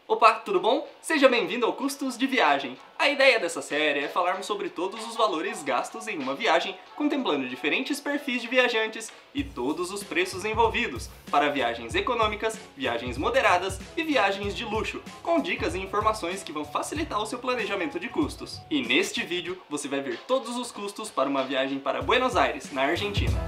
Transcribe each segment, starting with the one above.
Opa, tudo bom? Seja bem-vindo ao Custos de Viagem. A ideia dessa série é falarmos sobre todos os valores gastos em uma viagem, contemplando diferentes perfis de viajantes e todos os preços envolvidos, para viagens econômicas, viagens moderadas e viagens de luxo, com dicas e informações que vão facilitar o seu planejamento de custos. E neste vídeo você vai ver todos os custos para uma viagem para Buenos Aires, na Argentina.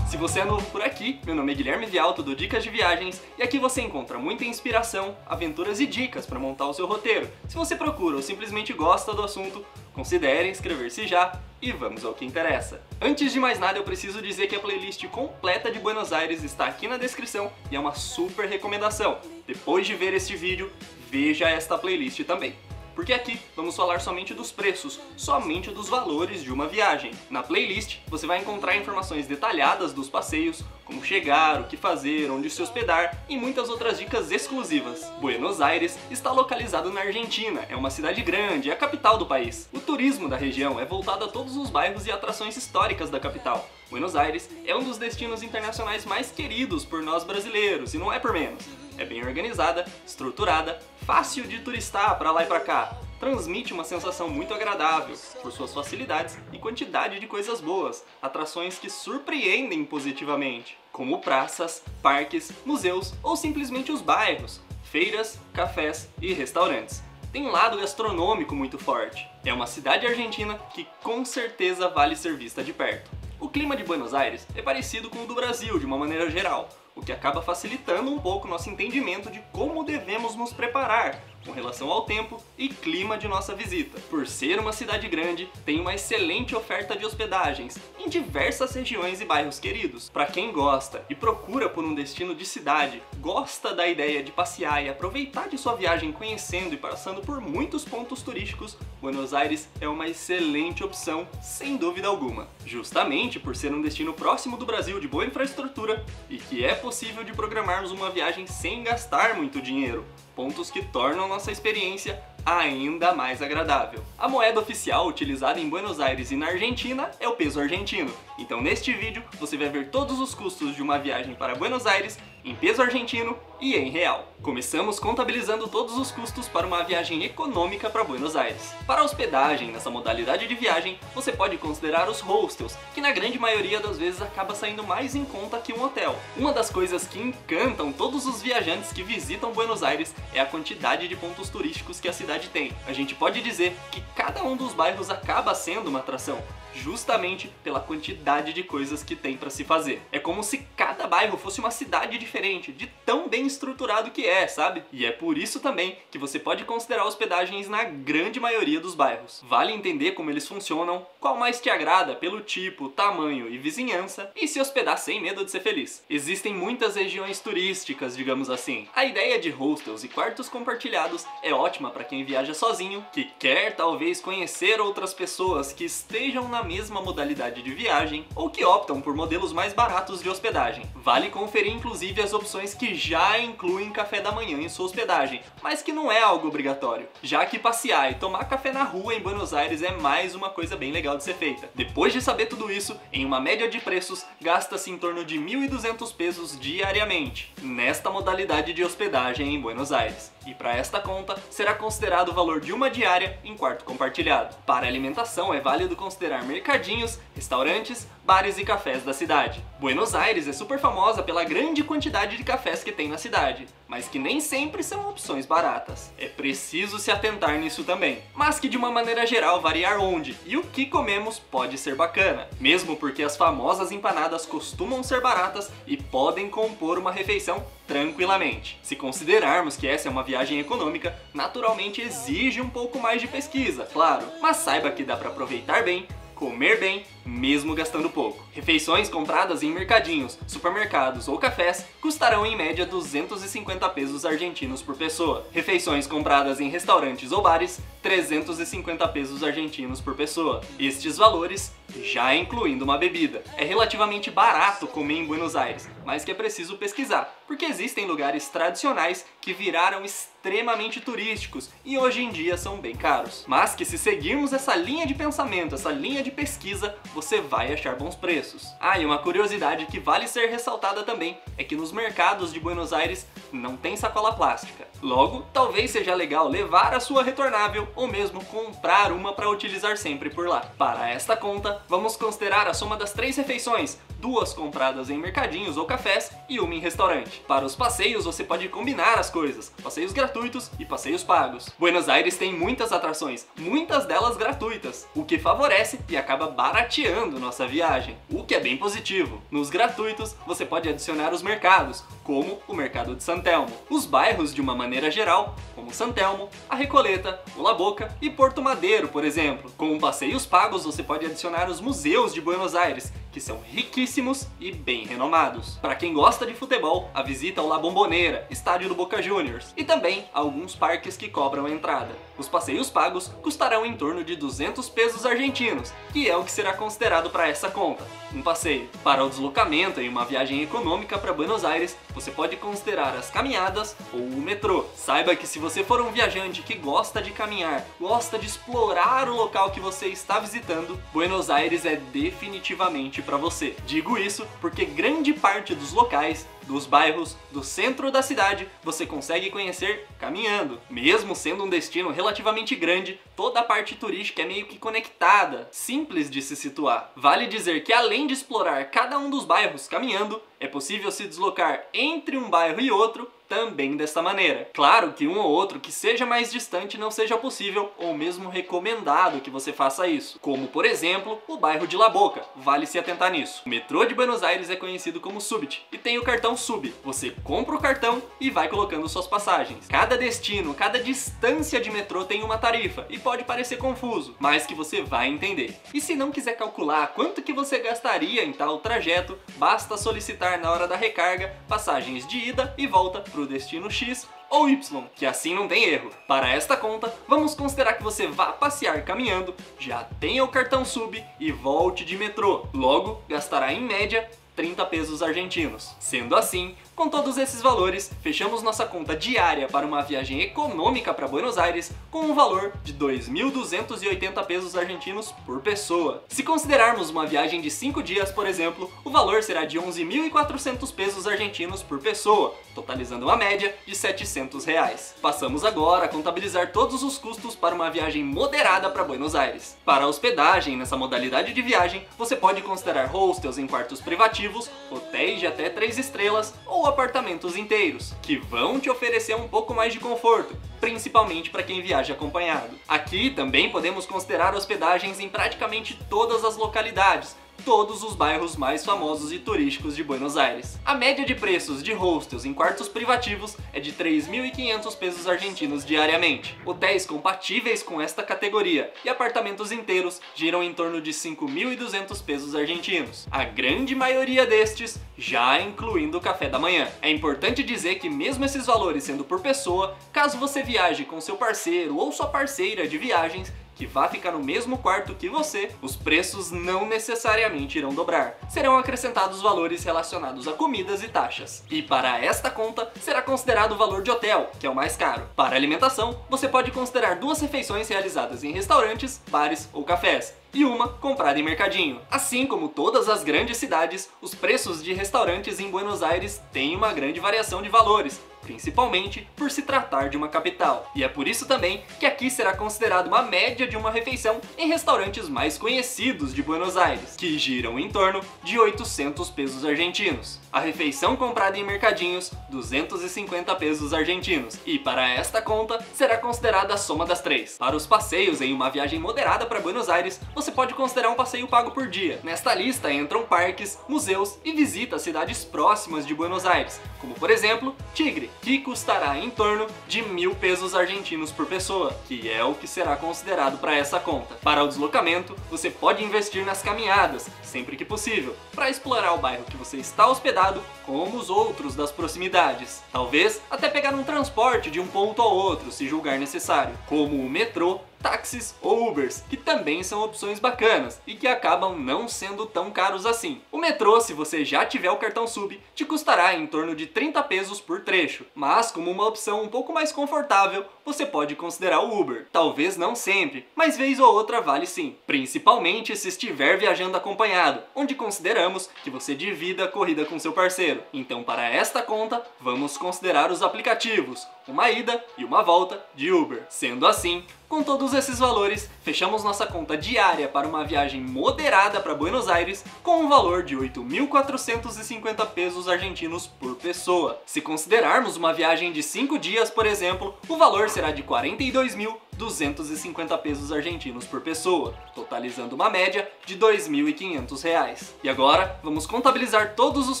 Se você é novo por aqui, meu nome é Guilherme Vialto do Dicas de Viagens e aqui você encontra muita inspiração, aventuras e dicas para montar o seu roteiro. Se você procura ou simplesmente gosta do assunto, considere inscrever-se já e vamos ao que interessa. Antes de mais nada, eu preciso dizer que a playlist completa de Buenos Aires está aqui na descrição e é uma super recomendação. Depois de ver este vídeo, veja esta playlist também. Porque aqui vamos falar somente dos preços, somente dos valores de uma viagem. Na playlist você vai encontrar informações detalhadas dos passeios, como chegar, o que fazer, onde se hospedar e muitas outras dicas exclusivas. Buenos Aires está localizado na Argentina, é uma cidade grande, é a capital do país. O turismo da região é voltado a todos os bairros e atrações históricas da capital. Buenos Aires é um dos destinos internacionais mais queridos por nós brasileiros, e não é por menos. É bem organizada, estruturada, fácil de turistar para lá e para cá. Transmite uma sensação muito agradável, por suas facilidades e quantidade de coisas boas, atrações que surpreendem positivamente, como praças, parques, museus ou simplesmente os bairros, feiras, cafés e restaurantes. Tem um lado gastronômico muito forte. É uma cidade argentina que com certeza vale ser vista de perto. O clima de Buenos Aires é parecido com o do Brasil de uma maneira geral, o que acaba facilitando um pouco nosso entendimento de como devemos nos preparar com relação ao tempo e clima de nossa visita. Por ser uma cidade grande, tem uma excelente oferta de hospedagens em diversas regiões e bairros queridos. Para quem gosta e procura por um destino de cidade, gosta da ideia de passear e aproveitar de sua viagem conhecendo e passando por muitos pontos turísticos, Buenos Aires é uma excelente opção, sem dúvida alguma. Justamente por ser um destino próximo do Brasil de boa infraestrutura e que é possível de programarmos uma viagem sem gastar muito dinheiro, pontos que tornam nossa experiência ainda mais agradável. A moeda oficial utilizada em Buenos Aires e na Argentina é o peso argentino. Então neste vídeo você vai ver todos os custos de uma viagem para Buenos Aires em peso argentino e em real. Começamos contabilizando todos os custos para uma viagem econômica para Buenos Aires. Para a hospedagem nessa modalidade de viagem, você pode considerar os hostels, que na grande maioria das vezes acaba saindo mais em conta que um hotel. Uma das coisas que encantam todos os viajantes que visitam Buenos Aires é a quantidade de pontos turísticos que a cidade tem. A gente pode dizer que cada um dos bairros acaba sendo uma atração, justamente pela quantidade de coisas que tem para se fazer. É como se cada bairro fosse uma cidade diferente, de tão bem estruturado que é, sabe? E é por isso também que você pode considerar hospedagens na grande maioria dos bairros. Vale entender como eles funcionam, qual mais te agrada pelo tipo, tamanho e vizinhança, e se hospedar sem medo de ser feliz. Existem muitas regiões turísticas, digamos assim. A ideia de hostels e quartos compartilhados é ótima para quem viaja sozinho, que quer talvez conhecer outras pessoas que estejam na mesma modalidade de viagem ou que optam por modelos mais baratos de hospedagem. Vale conferir inclusive as opções que já incluem café da manhã em sua hospedagem, mas que não é algo obrigatório, já que passear e tomar café na rua em Buenos Aires é mais uma coisa bem legal de ser feita. Depois de saber tudo isso, em uma média de preços, gasta-se em torno de 1.200 pesos diariamente nesta modalidade de hospedagem em Buenos Aires. E para esta conta, será considerado o valor de uma diária em quarto compartilhado. Para alimentação, é válido considerar mercadinhos, restaurantes, bares e cafés da cidade. Buenos Aires é super famosa pela grande quantidade de cafés que tem na cidade, mas que nem sempre são opções baratas. É preciso se atentar nisso também. Mas que de uma maneira geral, variar onde e o que comemos pode ser bacana, mesmo porque as famosas empanadas costumam ser baratas e podem compor uma refeição tranquilamente. Se considerarmos que essa é uma viagem econômica, naturalmente exige um pouco mais de pesquisa, claro, mas saiba que dá para aproveitar bem, comer bem, mesmo gastando pouco. Refeições compradas em mercadinhos, supermercados ou cafés custarão em média 250 pesos argentinos por pessoa. Refeições compradas em restaurantes ou bares, 350 pesos argentinos por pessoa. Estes valores já incluindo uma bebida. É relativamente barato comer em Buenos Aires, mas que é preciso pesquisar, porque existem lugares tradicionais que viraram extremamente turísticos e hoje em dia são bem caros. Mas que se seguirmos essa linha de pensamento, essa linha de pesquisa, você vai achar bons preços. Ah, e uma curiosidade que vale ser ressaltada também é que nos mercados de Buenos Aires não tem sacola plástica. Logo, talvez seja legal levar a sua retornável ou mesmo comprar uma para utilizar sempre por lá. Para esta conta, vamos considerar a soma das 3 refeições, 2 compradas em mercadinhos ou cafés e uma em restaurante. Para os passeios, você pode combinar as coisas, passeios gratuitos e passeios pagos. Buenos Aires tem muitas atrações, muitas delas gratuitas, o que favorece e acaba barateando nossa viagem, o que é bem positivo. Nos gratuitos, você pode adicionar os mercados, como o mercado de San Telmo, os bairros de uma maneira geral, como San Telmo, a Recoleta, o La Boca e Porto Madeiro, por exemplo. Com passeios pagos, você pode adicionar os museus de Buenos Aires, que são riquíssimos e bem renomados. Para quem gosta de futebol, a visita ao La Bombonera, estádio do Boca Juniors, e também alguns parques que cobram a entrada. Os passeios pagos custarão em torno de 200 pesos argentinos, que é o que será considerado para essa conta, um passeio. Para o deslocamento em uma viagem econômica para Buenos Aires, você pode considerar as caminhadas ou o metrô. Saiba que se você for um viajante que gosta de caminhar, gosta de explorar o local que você está visitando, Buenos Aires é definitivamente para você. Digo isso porque grande parte dos locais, dos bairros, do centro da cidade, você consegue conhecer caminhando. Mesmo sendo um destino relativamente grande, toda a parte turística é meio que conectada, simples de se situar. Vale dizer que além de explorar cada um dos bairros caminhando, é possível se deslocar entre um bairro e outro também dessa maneira. Claro que um ou outro que seja mais distante não seja possível ou mesmo recomendado que você faça isso, como por exemplo o bairro de La Boca, vale se atentar nisso. O metrô de Buenos Aires é conhecido como Subbit e tem o cartão Sub. Você compra o cartão e vai colocando suas passagens. Cada destino, cada distância de metrô tem uma tarifa e pode parecer confuso, mas que você vai entender. E se não quiser calcular quanto que você gastaria em tal trajeto, basta solicitar na hora da recarga passagens de ida e volta para o destino X ou Y, que assim não tem erro. Para esta conta, vamos considerar que você vá passear caminhando, já tenha o cartão Sub e volte de metrô. Logo, gastará em média 30 pesos argentinos. Sendo assim, com todos esses valores, fechamos nossa conta diária para uma viagem econômica para Buenos Aires com um valor de 2.280 pesos argentinos por pessoa. Se considerarmos uma viagem de 5 dias, por exemplo, o valor será de 11.400 pesos argentinos por pessoa, totalizando uma média de 700 reais. Passamos agora a contabilizar todos os custos para uma viagem moderada para Buenos Aires. Para a hospedagem nessa modalidade de viagem, você pode considerar hostels em quartos privativos, hotéis de até 3 estrelas ou apartamentos inteiros, que vão te oferecer um pouco mais de conforto, principalmente para quem viaja acompanhado. Aqui também podemos considerar hospedagens em praticamente todas as localidades, todos os bairros mais famosos e turísticos de Buenos Aires. A média de preços de hostels em quartos privativos é de 3.500 pesos argentinos diariamente. Hotéis compatíveis com esta categoria e apartamentos inteiros giram em torno de 5.200 pesos argentinos. A grande maioria destes já incluindo o café da manhã. É importante dizer que mesmo esses valores sendo por pessoa, caso você viaje com seu parceiro ou sua parceira de viagens, que vá ficar no mesmo quarto que você, os preços não necessariamente irão dobrar. Serão acrescentados valores relacionados a comidas e taxas. E para esta conta, será considerado o valor de hotel, que é o mais caro. Para alimentação, você pode considerar 2 refeições realizadas em restaurantes, bares ou cafés, e uma comprada em mercadinho. Assim como todas as grandes cidades, os preços de restaurantes em Buenos Aires têm uma grande variação de valores, principalmente por se tratar de uma capital. E é por isso também que aqui será considerado uma média de uma refeição em restaurantes mais conhecidos de Buenos Aires, que giram em torno de 800 pesos argentinos. A refeição comprada em mercadinhos, 250 pesos argentinos. E para esta conta, será considerada a soma das 3. Para os passeios em uma viagem moderada para Buenos Aires, você pode considerar um passeio pago por dia. Nesta lista entram parques, museus e visitas a cidades próximas de Buenos Aires, como por exemplo, Tigre, que custará em torno de 1.000 pesos argentinos por pessoa, que é o que será considerado para essa conta. Para o deslocamento, você pode investir nas caminhadas, sempre que possível, para explorar o bairro que você está hospedado, como os outros das proximidades. Talvez até pegar um transporte de um ponto ao outro, se julgar necessário, como o metrô táxis ou Ubers, que também são opções bacanas e que acabam não sendo tão caros assim. O metrô, se você já tiver o cartão Sub, te custará em torno de 30 pesos por trecho, mas como uma opção um pouco mais confortável, você pode considerar o Uber. Talvez não sempre, mas vez ou outra vale sim, principalmente se estiver viajando acompanhado, onde consideramos que você divida a corrida com seu parceiro. Então, para esta conta, vamos considerar os aplicativos, uma ida e uma volta de Uber. Sendo assim, com todos esses valores, fechamos nossa conta diária para uma viagem moderada para Buenos Aires com um valor de 8.450 pesos argentinos por pessoa. Se considerarmos uma viagem de 5 dias, por exemplo, o valor será de 42.250 pesos argentinos por pessoa, totalizando uma média de R$ 2.500. E agora, vamos contabilizar todos os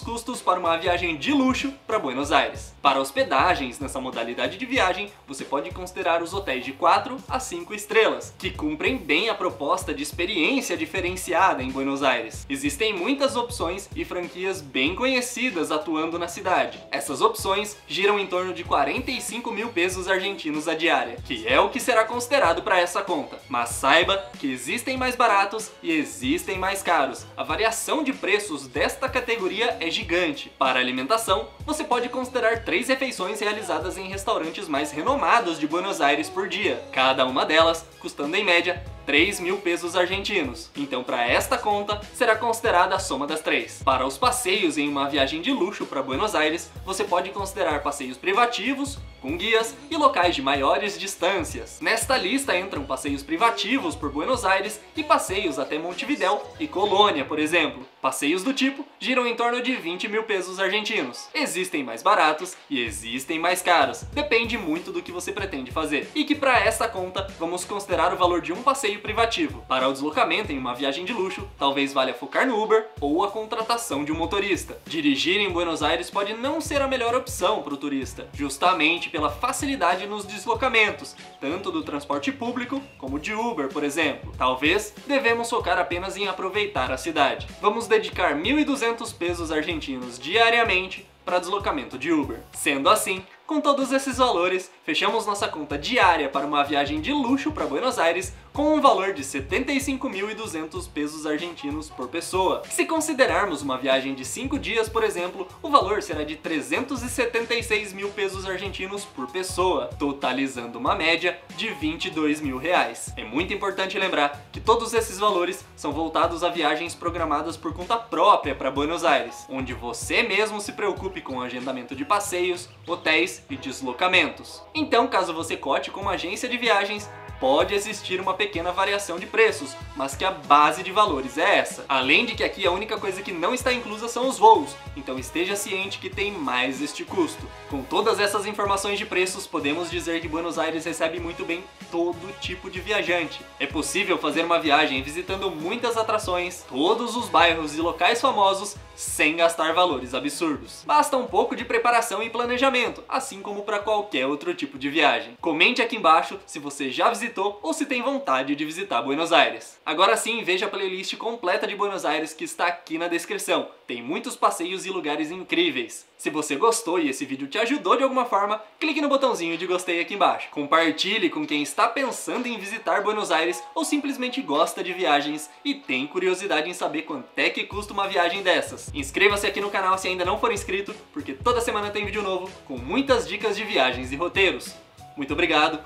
custos para uma viagem de luxo para Buenos Aires. Para hospedagens nessa modalidade de viagem, você pode considerar os hotéis de 4 a 5 estrelas, que cumprem bem a proposta de experiência diferenciada em Buenos Aires. Existem muitas opções e franquias bem conhecidas atuando na cidade. Essas opções giram em torno de 45 mil pesos argentinos a diária, que é o que será considerado para essa conta. Mas saiba que existem mais baratos e existem mais caros. A variação de preços desta categoria é gigante. Para alimentação, você pode considerar 3 refeições realizadas em restaurantes mais renomados de Buenos Aires por dia, cada uma delas custando em média 3.000 pesos argentinos. Então, para esta conta, será considerada a soma das 3. Para os passeios em uma viagem de luxo para Buenos Aires, você pode considerar passeios privativos, com guias e locais de maiores distâncias. Nesta lista entram passeios privativos por Buenos Aires e passeios até Montevidéu e Colônia, por exemplo. Passeios do tipo giram em torno de 20.000 pesos argentinos. Existem mais baratos e existem mais caros. Depende muito do que você pretende fazer. E que para esta conta, vamos considerar o valor de um passeio privativo. Para o deslocamento em uma viagem de luxo, talvez valha focar no Uber ou a contratação de um motorista. Dirigir em Buenos Aires pode não ser a melhor opção para o turista, justamente pela facilidade nos deslocamentos, tanto do transporte público como de Uber, por exemplo. Talvez devemos focar apenas em aproveitar a cidade. Vamos dedicar 1.200 pesos argentinos diariamente para deslocamento de Uber. Sendo assim, com todos esses valores, fechamos nossa conta diária para uma viagem de luxo para Buenos Aires com um valor de 75.200 pesos argentinos por pessoa. Se considerarmos uma viagem de 5 dias, por exemplo, o valor será de 376 mil pesos argentinos por pessoa, totalizando uma média de 22 mil reais. É muito importante lembrar que todos esses valores são voltados a viagens programadas por conta própria para Buenos Aires, onde você mesmo se preocupe com o agendamento de passeios, hotéis e deslocamentos. Então, caso você cote com uma agência de viagens, pode existir uma pequena variação de preços, mas que a base de valores é essa. Além de que aqui a única coisa que não está inclusa são os voos, então esteja ciente que tem mais este custo. Com todas essas informações de preços, podemos dizer que Buenos Aires recebe muito bem todo tipo de viajante. É possível fazer uma viagem visitando muitas atrações, todos os bairros e locais famosos, sem gastar valores absurdos. Basta um pouco de preparação e planejamento, assim como para qualquer outro tipo de viagem. Comente aqui embaixo se você já visitou ou se tem vontade de visitar Buenos Aires. Agora sim, veja a playlist completa de Buenos Aires que está aqui na descrição. Tem muitos passeios e lugares incríveis. Se você gostou e esse vídeo te ajudou de alguma forma, clique no botãozinho de gostei aqui embaixo. Compartilhe com quem está pensando em visitar Buenos Aires ou simplesmente gosta de viagens e tem curiosidade em saber quanto é que custa uma viagem dessas. Inscreva-se aqui no canal se ainda não for inscrito, porque toda semana tem vídeo novo com muitas dicas de viagens e roteiros. Muito obrigado,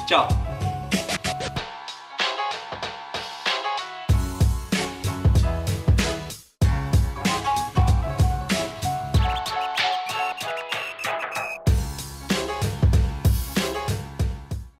tchau!